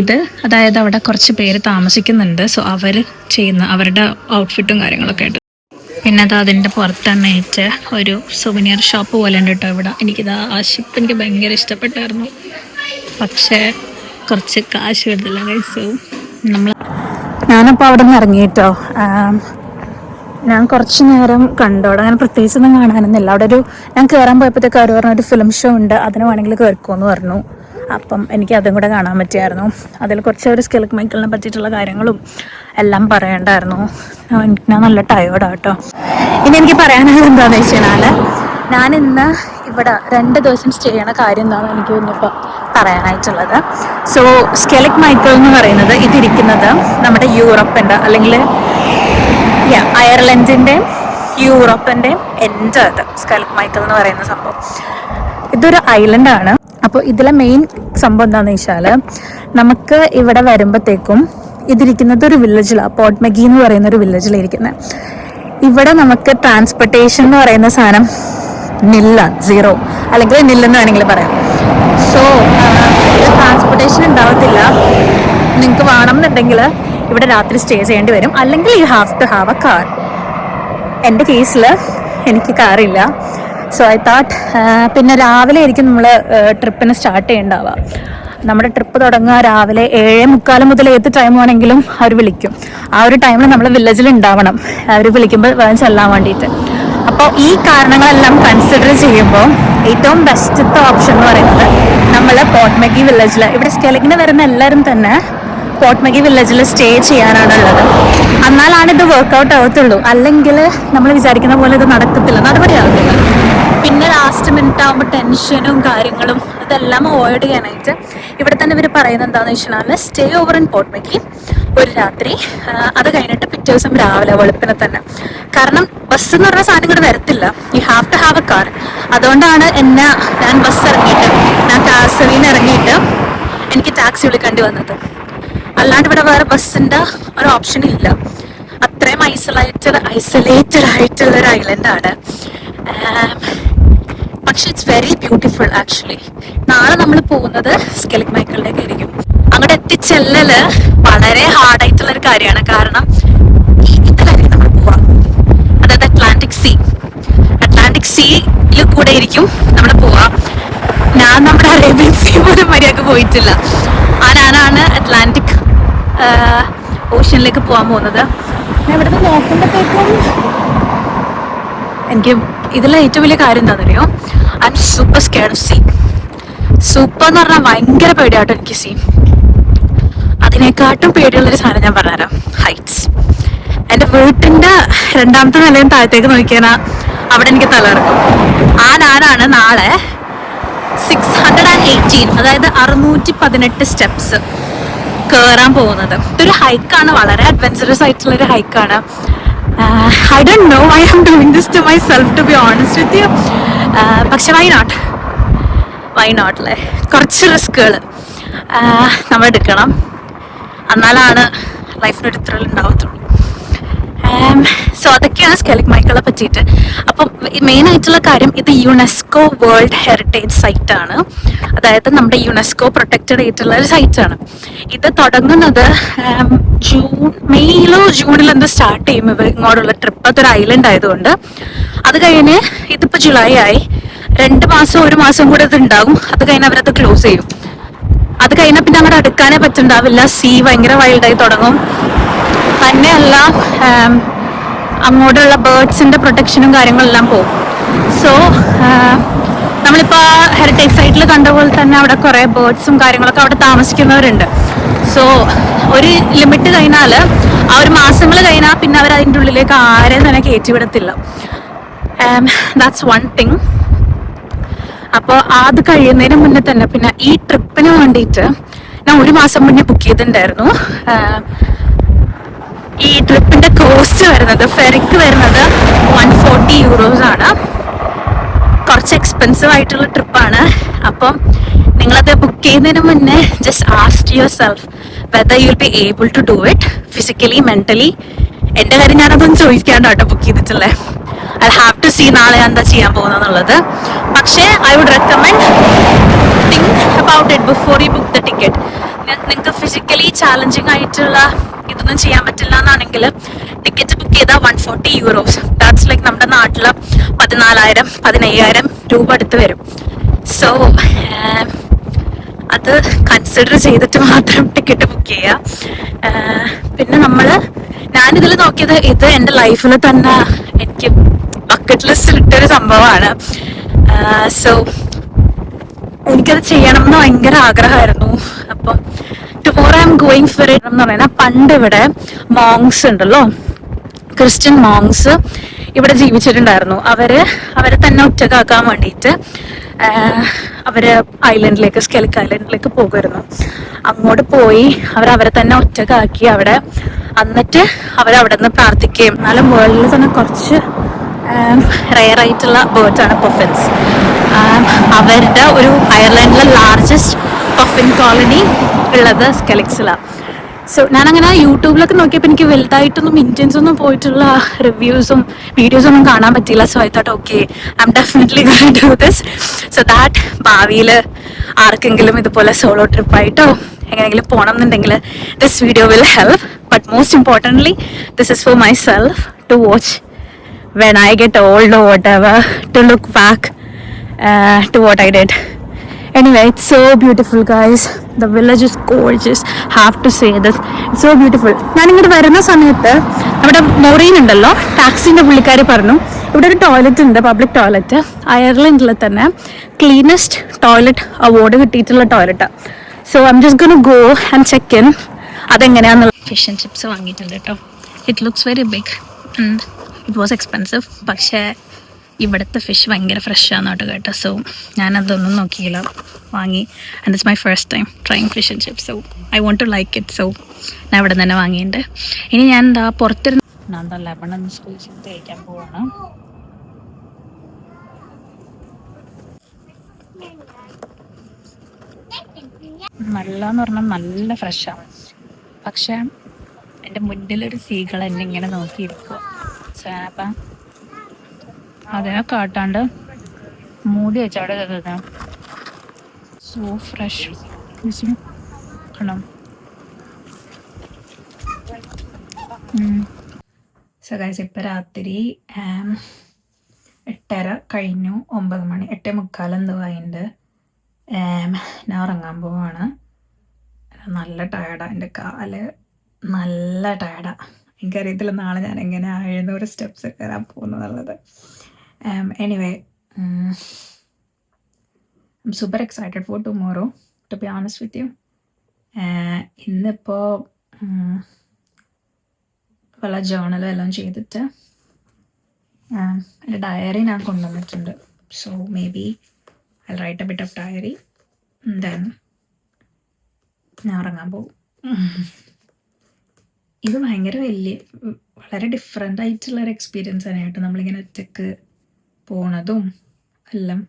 ഇത്. അതായത് അവിടെ കുറച്ച് പേര് താമസിക്കുന്നുണ്ട്. സോ അവർ ചെയ്യുന്ന അവരുടെ ഔട്ട്ഫിറ്റും കാര്യങ്ങളൊക്കെ ആയിട്ട്. പിന്നെ അത് അതിൻ്റെ പുറത്തന്നെയിട്ട് ഒരു സുവനിയർ ഷോപ്പ് പോലെ ഉണ്ട് കേട്ടോ ഇവിടെ. ആ ഷിപ്പ് എനിക്ക് ഭയങ്കര ഇഷ്ടപ്പെട്ടായിരുന്നു. പക്ഷേ കുറച്ച് കാശ് വരുന്നില്ല കൈസ്. ഞാനപ്പോൾ അവിടെ നിന്ന് ഇറങ്ങിയിട്ടോ. ഞാൻ കുറച്ച് നേരം കണ്ടു. അവിടെ അങ്ങനെ പ്രത്യേകിച്ചൊന്നും കാണാനൊന്നുമില്ല. അവിടെ ഞാൻ കയറാൻ പോയപ്പോഴത്തേക്ക് അവർ പറഞ്ഞ ഒരു ഫിലിം ഷോ ഉണ്ട്, അതിന് വേണമെങ്കിൽ കയറിക്കോന്ന് പറഞ്ഞു. അപ്പം എനിക്ക് അതും കൂടെ കാണാൻ പറ്റിയായിരുന്നു. അതിൽ കുറച്ച് ഒരു സ്കെലിക് മൈക്കിളിനെ പറ്റിയിട്ടുള്ള കാര്യങ്ങളും എല്ലാം പറയണ്ടായിരുന്നു. ഞാൻ നല്ല ടയേർഡാട്ടോ. ഇനി എനിക്ക് പറയാനുള്ളത് എന്താണെന്ന് വെച്ച് കഴിഞ്ഞാൽ ഞാനിന്ന് ഇവിടെ 2 ദിവസം സ്റ്റേ ചെയ്യണ കാര്യം എന്താണെന്ന് എനിക്ക് ഇന്നിപ്പോൾ പറയാനായിട്ടുള്ളത്. സോ സ്കെലിക് മൈക്കിൾ എന്ന് പറയുന്നത് ഇതിരിക്കുന്നത് നമ്മുടെ യൂറോപ്പിൻ്റെ അല്ലെങ്കിൽ അയർലൻഡിൻ്റെയും യൂറോപ്പിൻ്റെയും എൻ്റെ അത് സ്കെലിക് മൈക്കിൾ എന്ന് പറയുന്ന സംഭവം. ഇതൊരു ഐലൻഡാണ്. അപ്പോൾ ഇതിലെ മെയിൻ സംഭവം എന്താണെന്ന് വെച്ചാൽ നമുക്ക് ഇവിടെ വരുമ്പോഴത്തേക്കും ഇതിരിക്കുന്നത് ഒരു വില്ലേജിലാണ്, പോർട്ട്മെഗി എന്ന് പറയുന്ന ഒരു വില്ലേജിലിരിക്കുന്നത്. ഇവിടെ നമുക്ക് ട്രാൻസ്പോർട്ടേഷൻ എന്ന് പറയുന്ന സാധനം നില്ലാണ്, സീറോ, അല്ലെങ്കിൽ നില്ലെന്ന് വേണമെങ്കിൽ പറയാം. സോ ട്രാൻസ്പോർട്ടേഷൻ ഉണ്ടാവത്തില്ല. നിങ്ങൾക്ക് വേണമെന്നുണ്ടെങ്കിൽ ഇവിടെ രാത്രി സ്റ്റേ ചെയ്യേണ്ടി വരും, അല്ലെങ്കിൽ you have to have a car. എൻ്റെ കേസിൽ എനിക്ക് കാറില്ല. സോ ഐ തോട്ട് പിന്നെ രാവിലെ ആയിരിക്കും നമ്മൾ ട്രിപ്പിന് സ്റ്റാർട്ട് ചെയ്യേണ്ടാവുക. നമ്മുടെ ട്രിപ്പ് തുടങ്ങുക രാവിലെ 7:45 മുതൽ ഏത് ടൈം വേണമെങ്കിലും അവർ വിളിക്കും. ആ ഒരു ടൈമിൽ നമ്മൾ വില്ലേജിൽ ഉണ്ടാവണം, അവർ വിളിക്കുമ്പോൾ ചെല്ലാൻ വേണ്ടിയിട്ട്. അപ്പോൾ ഈ കാരണങ്ങളെല്ലാം കൺസിഡർ ചെയ്യുമ്പോൾ ഏറ്റവും ബെസ്റ്റത്തെ ഓപ്ഷൻ എന്ന് പറയുന്നത് നമ്മൾ പോർട്ട്മെഗി വില്ലേജിൽ, ഇവിടെ സ്കെലിങ്ങിന് വരുന്ന എല്ലാവരും തന്നെ പോർട്ട്മെഗി വില്ലേജിൽ സ്റ്റേ ചെയ്യാനാണുള്ളത്. എന്നാലാണ് ഇത് വർക്കൗട്ട് ആവത്തുള്ളൂ. അല്ലെങ്കിൽ നമ്മൾ വിചാരിക്കുന്ന പോലെ ഇത് നടക്കത്തില്ല, നടപടിയാവത്തില്ല. പിന്നെ ലാസ്റ്റ് മിനിറ്റ് ആകുമ്പോൾ ടെൻഷനും കാര്യങ്ങളും ഇതെല്ലാം അവോയ്ഡ് ചെയ്യാനായിട്ട് ഇവിടെ തന്നെ ഇവർ പറയുന്നത് എന്താണെന്ന് വെച്ചാൽ സ്റ്റേ ഓവർ ഇൻ പോർട്ട്മെഗി ഒരു രാത്രി, അത് കഴിഞ്ഞിട്ട് പിറ്റേ ദിവസം രാവിലെ വെളുപ്പിനെ തന്നെ. കാരണം ബസ് എന്ന് പറഞ്ഞ സാധനം ഇവിടെ വരത്തില്ല, you have to have a car. അതുകൊണ്ടാണ് ഞാൻ ബസ് ഇറങ്ങിയിട്ട്, ഞാൻ കാസർഗോഡ് ഇറങ്ങിയിട്ട് എനിക്ക് ടാക്സി വിളിക്കേണ്ടി വന്നത്. അല്ലാണ്ട് ഇവിടെ വേറെ ബസ്സിൻ്റെ ഒരു ഓപ്ഷൻ ഇല്ല. അത്രയും ഐസൊലേറ്റഡ് ആയിട്ടുള്ള ഒരു ഐലൻഡാണ്. പക്ഷെ ഇറ്റ്സ് വെരി ബ്യൂട്ടിഫുൾ ആക്ച്വലി. നാളെ നമ്മൾ പോകുന്നത് സ്കെലിക് മൈക്കിളിലേക്ക് ആയിരിക്കും. അങ്ങോട്ട് എത്തിച്ചെല്ലല് വളരെ ഹാർഡായിട്ടുള്ള ഒരു കാര്യമാണ്. കാരണം ഇതിലായിരിക്കും നമ്മൾ പോവാം, അതായത് അറ്റ്ലാന്റിക് സീയിൽ കൂടെ ആയിരിക്കും നമ്മൾ പോവാം. ഞാൻ നമ്മുടെ അറേബ്യൻ സീ പോലും മര്യാദക്ക് പോയിട്ടില്ല. ഞാനാണ് അറ്റ്ലാന്റിക് ഓഷ്യനിലേക്ക് പോകാൻ പോകുന്നത്. ഞാൻ ഇവിടുന്ന് നോക്കുമ്പോഴത്തേക്കും എനിക്ക് ഇതിലെ ഏറ്റവും വലിയ കാര്യം എന്താണെന്നറിയോ, I am super scared of sea. Super എന്ന് പറഞ്ഞാൽ ഭയങ്കര പേടിയാട്ടോ എനിക്ക് സീ. അതിനെ അതിനെക്കാട്ടും പേടിയുള്ളൊരു സാധനം ഞാൻ പറഞ്ഞുതരാം, ഹൈറ്റ്സ്. എൻ്റെ വീട്ടിൻ്റെ 2ാമത്തെ നിലയും താഴത്തേക്ക് നോക്കിയാൽ അവിടെ എനിക്ക് തലകറക്കും. ആ ഞാനാണ് നാളെ 618, അതായത് 618 സ്റ്റെപ്സ് കയറാൻ പോകുന്നത്. ഇതൊരു ഹൈക്കാണ്, വളരെ അഡ്വെഞ്ചറസ് ആയിട്ടുള്ളൊരു ഹൈക്കാണ്. I don't know why I'm doing this to myself, to be honest with you. പക്ഷെ why not അല്ലേ? കുറച്ച് റിസ്കുകൾ നമ്മൾ എടുക്കണം, എന്നാലാണ് ലൈഫിനൊരു ത്രിൽ ഉണ്ടാവത്തുള്ളൂ. സോ അതൊക്കെയാണ് സ്കെലിക് മൈക്കിളെ പറ്റിയിട്ട്. അപ്പം മെയിൻ ആയിട്ടുള്ള കാര്യം, ഇത് യുനെസ്കോ വേൾഡ് ഹെറിറ്റേജ് സൈറ്റാണ്. അതായത് നമ്മുടെ യുനെസ്കോ പ്രൊട്ടക്റ്റഡ് ആയിട്ടുള്ള ഒരു സൈറ്റാണ്. ഇത് തുടങ്ങുന്നത് മെയ്യിലോ ജൂണിലോ എന്തോ സ്റ്റാർട്ട് ചെയ്യും ഇങ്ങോട്ടുള്ള ട്രിപ്പ്. അതൊരു ഐലൻഡ് ആയതുകൊണ്ട്. അത് കഴിഞ്ഞ് ഇതിപ്പോൾ ജൂലൈ ആയി, 2 മാസം 1 മാസം കൂടെ ഇത് ഉണ്ടാകും. അത് കഴിഞ്ഞ് അവരത് ക്ലോസ് ചെയ്യും. അത് കഴിഞ്ഞാൽ പിന്നെ അങ്ങോട്ട് അടുക്കാനേ പറ്റുണ്ടാവില്ല. സീ ഭയങ്കര വൈൽഡായി തുടങ്ങും. തന്നെയല്ല അങ്ങോട്ടുള്ള ബേർഡ്സിൻ്റെ പ്രൊട്ടക്ഷനും കാര്യങ്ങളെല്ലാം പോകും. സോ നമ്മളിപ്പോൾ ഹെറിറ്റേജ് സൈറ്റിൽ കണ്ട പോലെ തന്നെ അവിടെ കുറേ ബേർഡ്സും കാര്യങ്ങളൊക്കെ അവിടെ താമസിക്കുന്നവരുണ്ട്. സോ ഒരു ലിമിറ്റ് കഴിഞ്ഞാൽ, ആ ഒരു മാസങ്ങൾ കഴിഞ്ഞാൽ പിന്നെ അവർ അതിൻ്റെ ഉള്ളിലേക്ക് ആരെയും തന്നെ കയറ്റി വിടത്തില്ല. That's one thing. അപ്പോൾ അത് കഴിയുന്നതിന് മുന്നേ തന്നെ, പിന്നെ ഈ ട്രിപ്പിന് വേണ്ടിയിട്ട് ഞാൻ 1 മാസം മുന്നേ ബുക്ക് ചെയ്തിട്ടുണ്ടായിരുന്നു. ഈ ട്രിപ്പിന്റെ കോസ്റ്റ് വരുന്നത്, ഫെറിക്ക് വരുന്നത് 140 euros ആണ്. കുറച്ച് എക്സ്പെൻസീവ് ആയിട്ടുള്ള ട്രിപ്പാണ്. അപ്പം നിങ്ങളത് ബുക്ക് ചെയ്യുന്നതിന് മുന്നേ just ask yourself whether you will be able to do it physically, mentally. എൻ്റെ കാര്യം ഞാനതൊന്നും ചോദിക്കാണ്ട് കേട്ടോ ബുക്ക് ചെയ്തിട്ടുള്ളത്. ഐ ഹാവ് ടു സീ നാളെ എന്താ ചെയ്യാൻ പോകുന്നതെന്നുള്ളത്. പക്ഷേ I would recommend think about it before you book the ticket. നിങ്ങൾക്ക് ഫിസിക്കലി ചാലഞ്ചിങ് ആയിട്ടുള്ള ഇതൊന്നും ചെയ്യാൻ പറ്റില്ല എന്നാണെങ്കിൽ ടിക്കറ്റ് ബുക്ക് ചെയ്താൽ 140 euros. ദാറ്റ്സ് ലൈക്ക് നമ്മുടെ നാട്ടിൽ 14,000-15,000 രൂപ അടുത്ത് വരും. സോ അത് കൺസിഡർ ചെയ്തിട്ട് മാത്രം ടിക്കറ്റ് ബുക്ക് ചെയ്യുക. പിന്നെ ഞാനിതിൽ നോക്കിയത്, ഇത് എൻ്റെ ലൈഫിൽ തന്നെ എനിക്ക് ബക്കറ്റ് ലിസ്റ്റിൽ ഇട്ടൊരു സംഭവമാണ്. സോ എനിക്കത് ചെയ്യണം എന്ന് ഭയങ്കര ആഗ്രഹമായിരുന്നു. അപ്പം tomorrow I am going for it എന്ന് പറയുന്നത്, പണ്ട് ഇവിടെ മോങ്സ് ഉണ്ടല്ലോ, ക്രിസ്ത്യൻ മോങ്സ് ഇവിടെ ജീവിച്ചിട്ടുണ്ടായിരുന്നു. അവരെ തന്നെ ഒറ്റക്കാക്കാൻ വേണ്ടിയിട്ട് അവര് ഐലൻഡിലേക്ക്, സ്കെലിക് ഐലൻഡിലേക്ക് പോകുമായിരുന്നു. അങ്ങോട്ട് പോയി അവരെ തന്നെ ഒറ്റക്കാക്കി അവിടെ. എന്നിട്ട് അവരവിടെ നിന്ന് പ്രാർത്ഥിക്കുകയും. എന്നാലും വേൾഡിൽ തന്നെ കുറച്ച് റെയർ ആയിട്ടുള്ള ബേർഡ്സ് ആണ് പഫിൻസ്. അവരുടെ ഒരു അയർലൻഡിലെ ലാർജസ്റ്റ് പഫിൻ കോളനി ഉള്ളത് സ്കെലിക്സിലാണ്. സോ ഞാനങ്ങനെ യൂട്യൂബിലൊക്കെ നോക്കിയപ്പോൾ എനിക്ക് വലുതായിട്ടൊന്നും ഇന്ത്യൻസ് ഒന്നും പോയിട്ടുള്ള റിവ്യൂസും വീഡിയോസും ഒന്നും കാണാൻ പറ്റിയില്ല. So I thought okay, I am definitely going to do this. So that ഭാവിയിൽ ആർക്കെങ്കിലും ഇതുപോലെ സോളോ ട്രിപ്പായിട്ടോ എങ്ങനെയെങ്കിലും പോകണം എന്നുണ്ടെങ്കിൽ this video will help. But most importantly this is for myself to watch when I get old or whatever, to look back to what I did. Anyway, it's so beautiful, guys. The village is gorgeous. Have to say this. It's so beautiful. ഞാൻ ഇങ്ങോട്ട് വരുന്ന സമയത്ത് നമ്മുടെ Maureen ഉണ്ടല്ലോ, ടാക്സിൻ്റെ പുള്ളിക്കാരി പറഞ്ഞു ഇവിടെ ഒരു ടോയ്ലറ്റ് ഉണ്ട്, പബ്ലിക് ടോയ്ലറ്റ്, അയർലൻഡിൽ തന്നെ ക്ലീനസ്റ്റ് ടോയ്ലറ്റ് അവാർഡ് കിട്ടിയിട്ടുള്ള ടോയ്ലറ്റാണ്. So I am just gonna go and check in. അതെങ്ങനെയാണെന്നുള്ള. ഫിഷ് ആൻഡ് ചിപ്സ് വാങ്ങിയിട്ടുണ്ട് കേട്ടോ. It looks very big and it was expensive. പക്ഷേ ഇവിടുത്തെ ഫിഷ് ഭയങ്കര ഫ്രഷാണ് കേട്ടോ. സോ ഞാനതൊന്നും നോക്കിയില്ല, വാങ്ങി. And it's my first time trying fish and chips. So I want to like it. So ഞാൻ ഇവിടെ തന്നെ വാങ്ങിയിട്ടുണ്ട്. ഇനി ഞാൻ പുറത്തിരുന്ന് ലെമൺ സ്ക്വീസ് ചെയ്ത് കഴിക്കാൻ പോവാണ്. നല്ലതെന്ന് പറഞ്ഞാൽ നല്ല ഫ്രഷാണ്. പക്ഷേ എൻ്റെ മുന്നിലൊരു സീകൾ എന്നെ ഇങ്ങനെ നോക്കിയിരിക്കുക. അപ്പം അതിനെ കാട്ടാണ്ട് മൂടി വെച്ചവിടെ തരുന്നത്. സോ ഫ്രഷ് കാണാം. സോ ഗൈസ്, ഇപ്പം രാത്രി 8:30 കഴിഞ്ഞു. 9 മണി, 8:45 എന്തോ ആയിട്ടുണ്ട്. ഞാൻ ഉറങ്ങാൻ പോവാണ്. നല്ല ടയർഡാണ്, എൻ്റെ കാല് നല്ല ടയർഡാണ്. എനിക്കറിയത്തില്ല നാളെ ഞാൻ എങ്ങനെ 700 സ്റ്റെപ്സ് കയറാൻ പോകുന്നുള്ളത്. Anyway, I'm super excited for tomorrow, to be honest with you. ഇന്നിപ്പോൾ വല്ല ജേണലും എല്ലാം ചെയ്തിട്ട് എൻ്റെ ഡയറി ഞാൻ കൊണ്ടുവന്നിട്ടുണ്ട്. So may be I write a bit of diary then ഞാൻ ഉറങ്ങാൻ പോകും. ഇത് ഭയങ്കര വളരെ ഡിഫറെൻ്റ് ആയിട്ടുള്ളൊരു എക്സ്പീരിയൻസ് ആണ് കേട്ടോ, നമ്മളിങ്ങനെ ഒറ്റക്ക് പോണതും എല്ലാം.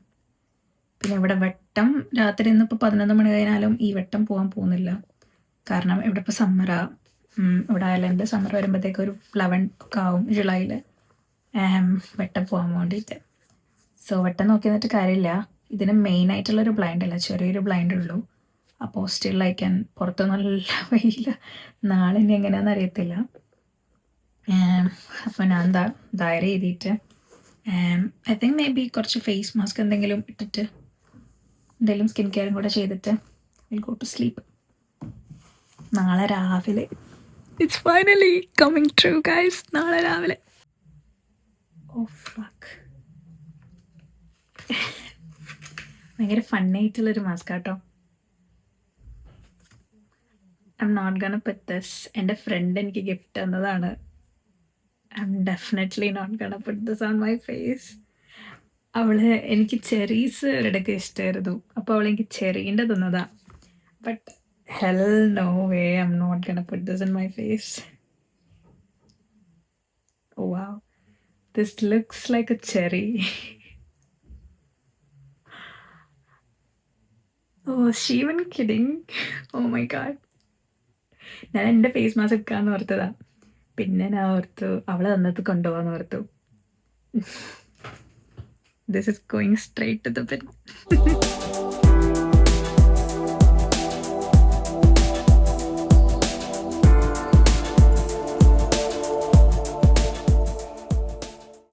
പിന്നെ ഇവിടെ വെട്ടം രാത്രി ഇന്നിപ്പോൾ 11 മണി കഴിഞ്ഞാലും ഈ വെട്ടം പോകാൻ പോകുന്നില്ല. കാരണം ഇവിടെ ഇപ്പോൾ സമ്മറാ. ഇവിടെ ഐലൻഡ് സമ്മർ വരുമ്പോഴത്തേക്ക് ഒരു 11 ഒക്കെ ആവും ജൂലൈയിൽ വെട്ടം പോകാൻ വേണ്ടിയിട്ട്. സോ വെട്ടം നോക്കി നിന്നിട്ട് കാര്യമില്ല. ഇതിന് മെയിൻ ആയിട്ടുള്ളൊരു ബ്ലൈൻഡ് അല്ല, ചെറിയൊരു ബ്ലൈൻഡ് ഉള്ളൂ. അപ്പോൾ സ്റ്റിൽ ഐ ക്യാൻ. പുറത്ത് നല്ല വെയില, നാളെ ഇനി എങ്ങനെയാണെന്ന് അറിയത്തില്ല. അപ്പോൾ ഞാൻ ഡയറി എഴുതിയിട്ട് ഐ തിങ്ക് മേ ബി കുറച്ച് ഫേസ് മാസ്ക് എന്തെങ്കിലും ഇട്ടിട്ട് എന്തെങ്കിലും സ്കിൻ കെയറും കൂടെ ചെയ്തിട്ട് വിൽ ഗോ ടു സ്ലീപ്പ്. നാളെ രാവിലെ it's finally coming true guys. നാളെ രാവിലെ ഭയങ്കര ഫണ്ണായിട്ടുള്ളൊരു മാസ്ക് കേട്ടോ. I am not gonna put this. എൻ്റെ ഫ്രണ്ട് എനിക്ക് ഗിഫ്റ്റ് തന്നതാണ്. I am definitely not gonna put this on my face. എനിക്ക് ചെറീസ് ഒരിടയ്ക്ക് ഇഷ്ടമായിരുന്നു, അപ്പോൾ അവളെനിക്ക് ചെറീൻ്റെ തന്നതാ. But hell no way, I am not gonna put this in my face. Oh wow, this looks like a cherry. Oh she even kidding. Oh my God. ഞാൻ എൻ്റെ face mask എടുക്കാമെന്ന് ഓർത്തതാ, പിന്നെ ഞാൻ ഓർത്തു അവളെ തന്നത് കൊണ്ടുപോകാമെന്ന് ഓർത്തു. This is going straight to the bin.